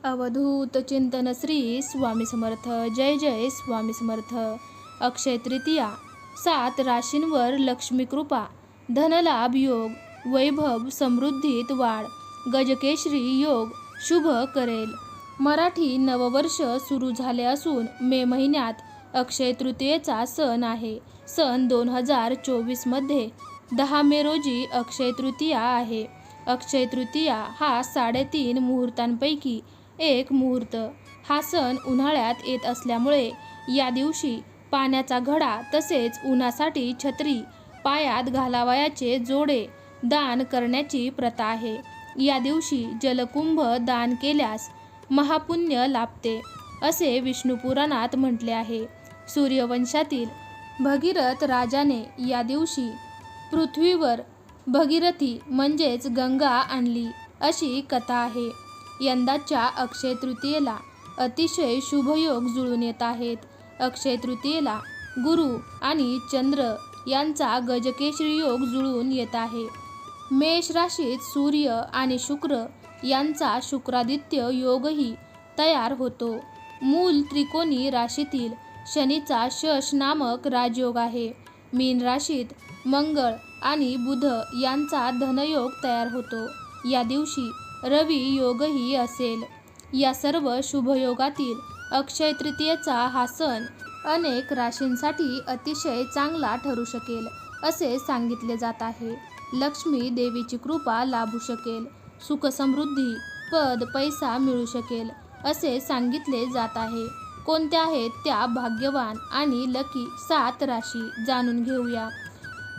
अवधूत चिंतन श्री स्वामी समर्थ. जय जय स्वामी समर्थ. अक्षय तृतीया. 7 राशींवर लक्ष्मी कृपा, धनलाभ योग, वैभव समृद्धीत वाढ, गजकेशरी योग शुभ करेल. मराठी नववर्ष सुरू झाले असून मे महिन्यात अक्षय तृतीयेचा सण आहे. सन 2024 मध्ये 10 मे रोजी अक्षय तृतीया आहे. अक्षय तृतीया हा 3.5 मुहूर्तांपैकी एक मुहूर्त. हा सण उन्हाळ्यात येत असल्यामुळे या दिवशी पाण्याचा घडा तसेच उन्हासाठी छत्री, पायात घालावयाचे जोडे दान करण्याची प्रथा आहे. या दिवशी जलकुंभ दान केल्यास महापुण्य लाभते असे विष्णू पुराणात म्हटले आहे. सूर्यवंशातील भगीरथ राजाने या दिवशी पृथ्वीवर भगीरथी म्हणजेच गंगा आणली अशी कथा आहे. यंदाच्या अक्षय तृतीयेला अतिशय शुभयोग जुळून येत आहेत. अक्षय तृतीयेला गुरु आणि चंद्र यांचा गजकेशरी योग जुळून येत आहे. मेष राशीत सूर्य आणि शुक्र यांचा शुक्रादित्य योगही तयार होतो. मूल त्रिकोणी राशीतील शनीचा शश नामक राजयोग आहे. मीन राशीत मंगळ आणि बुध यांचा धनयोग तयार होतो. या दिवशी रवी योगही असेल. या सर्व शुभयोगातील अक्षय तृतीयेचा हा सण अनेक राशींसाठी अतिशय चांगला ठरू शकेल असे सांगितले जात आहे. लक्ष्मी देवीची कृपा लाभू शकेल. सुख समृद्धी, पद पैसा मिळू शकेल असे सांगितले जात आहे. कोणत्या आहेत त्या भाग्यवान आणि लकी 7 राशी जाणून घेऊया.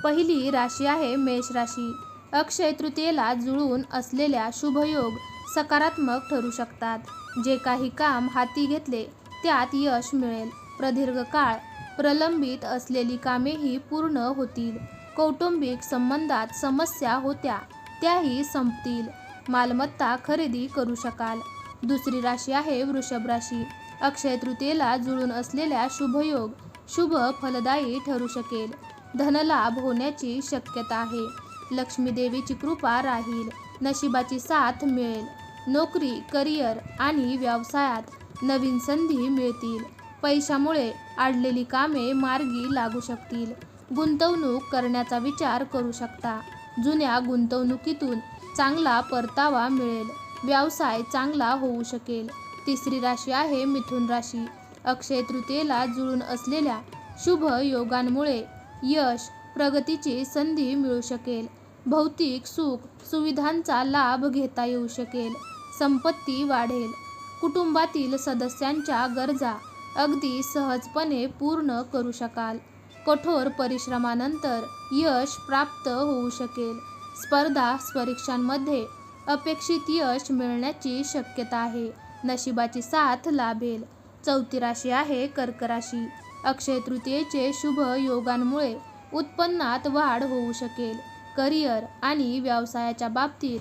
पहिली राशी आहे मेष राशी. अक्षय तृतीयेला जुळून असलेल्या शुभयोग सकारात्मक ठरू शकतात. जे काही काम हाती घेतले त्यात यश मिळेल. प्रदीर्घ काळ प्रलंबित असलेली कामेही पूर्ण होतील. कौटुंबिक संबंधात समस्या होत्या त्याही संपतील. मालमत्ता खरेदी करू शकाल. दुसरी राशी आहे वृषभ राशी. अक्षय तृतीयेला जुळून असलेल्या शुभयोग शुभ फलदायी ठरू शकेल. धनलाभ होण्याची शक्यता आहे. लक्ष्मी देवीची कृपा राहील. नशिबाची साथ मिळेल. नोकरी, करिअर आणि व्यवसायात नवीन संधी मिळतील. पैशामुळे अडलेली कामे मार्गी लागू शकतील. गुंतवणूक करण्याचा विचार करू शकता. जुन्या गुंतवणुकीतून चांगला परतावा मिळेल. व्यवसाय चांगला होऊ शकेल. तिसरी राशी आहे मिथुन राशी. अक्षय तृतीयेला जुळून असलेल्या शुभ योगांमुळे यश, प्रगतीची संधी मिळू शकेल. भौतिक सुख सुविधांचा लाभ घेता येऊ शकेल. संपत्ती वाढेल. कुटुंबातील सदस्यांच्या गरजा अगदी सहजपणे पूर्ण करू शकाल. कठोर परिश्रमानंतर यश प्राप्त होऊ शकेल. स्पर्धा परीक्षांमध्ये अपेक्षित यश मिळण्याची शक्यता आहे. नशिबाची साथ लाभेल. चौथी राशी आहे कर्क राशी. अक्षय तृतीयेचे शुभ योगांमुळे उत्पन्नात वाढ होऊ शकेल. करिअर आणि व्यवसायाच्या बाबतीत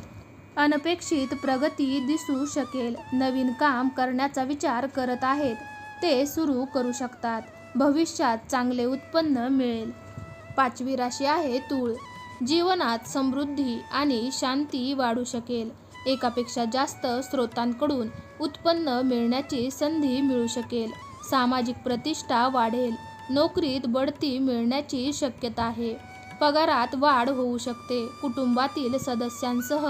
अनपेक्षित प्रगती दिसू शकेल. नवीन काम करण्याचा विचार करत आहेत ते सुरू करू शकतात. भविष्यात चांगले उत्पन्न मिळेल. पाचवी राशी आहे तूळ. जीवनात समृद्धी आणि शांती वाढू शकेल. एकापेक्षा जास्त स्रोतांकडून उत्पन्न मिळण्याची संधी मिळू शकेल. सामाजिक प्रतिष्ठा वाढेल. नोकरीत बढती मिळण्याची शक्यता आहे. पगारात वाढ होऊ शकते. कुटुंबातील सदस्यांसह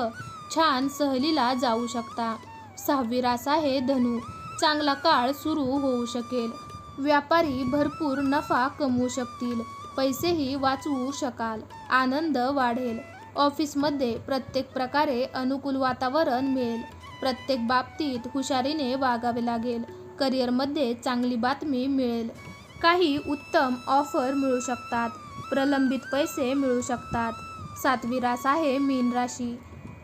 छान सहलीला जाऊ शकता. सहावी रास आहे धनु. चांगला काळ सुरू होऊ शकेल. व्यापारी भरपूर नफा कमवू शकतील. पैसेही वाचवू शकाल. आनंद वाढेल. ऑफिसमध्ये प्रत्येक प्रकारे अनुकूल वातावरण मिळेल. प्रत्येक बाबतीत हुशारीने वागावे लागेल. करिअरमध्ये चांगली बातमी मिळेल. काही उत्तम ऑफर मिळू शकतात. प्रलंबित पैसे मिळू शकतात. सातवी रास आहे मीन राशी.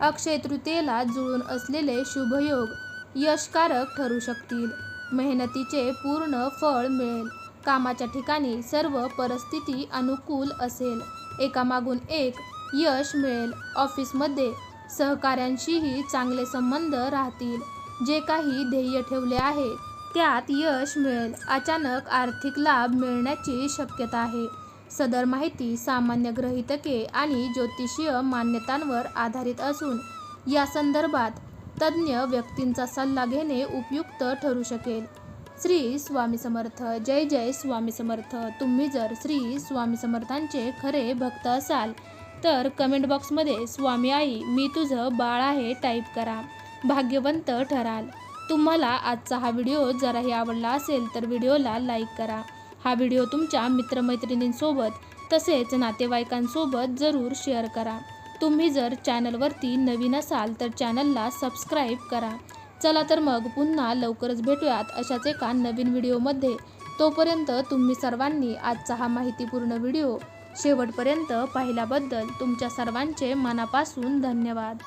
अक्षय तृतीयेला जुळून असलेले शुभयोग यशकारक ठरू शकतील. मेहनतीचे पूर्ण फळ मिळेल. कामाच्या ठिकाणी सर्व परिस्थिती अनुकूल असेल. एकामागून एक यश मिळेल. ऑफिसमध्ये सहकाऱ्यांशीही चांगले संबंध राहतील. जे काही ध्येय ठेवले आहे त्यात यश मिळेल. अचानक आर्थिक लाभ मिळण्याची शक्यता आहे. सदर माहिती सामान्य गृहीतके आणि ज्योतिषीय मान्यतांवर आधारित असून या संदर्भात तज्ज्ञ व्यक्तींचा सल्ला घेणे उपयुक्त ठरू शकेल. श्री स्वामी समर्थ. जय जय स्वामी समर्थ. तुम्ही जर श्री स्वामी समर्थांचे खरे भक्त असाल तर कमेंट बॉक्समध्ये स्वामी आई मी तुझं बाळ आहे टाईप करा. भाग्यवंत ठराल. तुम्हाला आजचा हा व्हिडिओ जराही आवडला असेल तर व्हिडिओला लाईक करा. हा व्हिडिओ तुमच्या मित्रमैत्रिणींसोबत तसेच नातेवाईकांसोबत जरूर शेअर करा. तुम्ही जर चॅनलवरती नवीन असाल तर चॅनलला सबस्क्राईब करा. चला तर मग पुन्हा लवकरच भेटूयात अशाच एका नवीन व्हिडिओमध्ये. तोपर्यंत तुम्ही सर्वांनी आजचा हा माहितीपूर्ण व्हिडिओ शेवटपर्यंत पाहिल्याबद्दल तुमच्या सर्वांचे मनापासून धन्यवाद.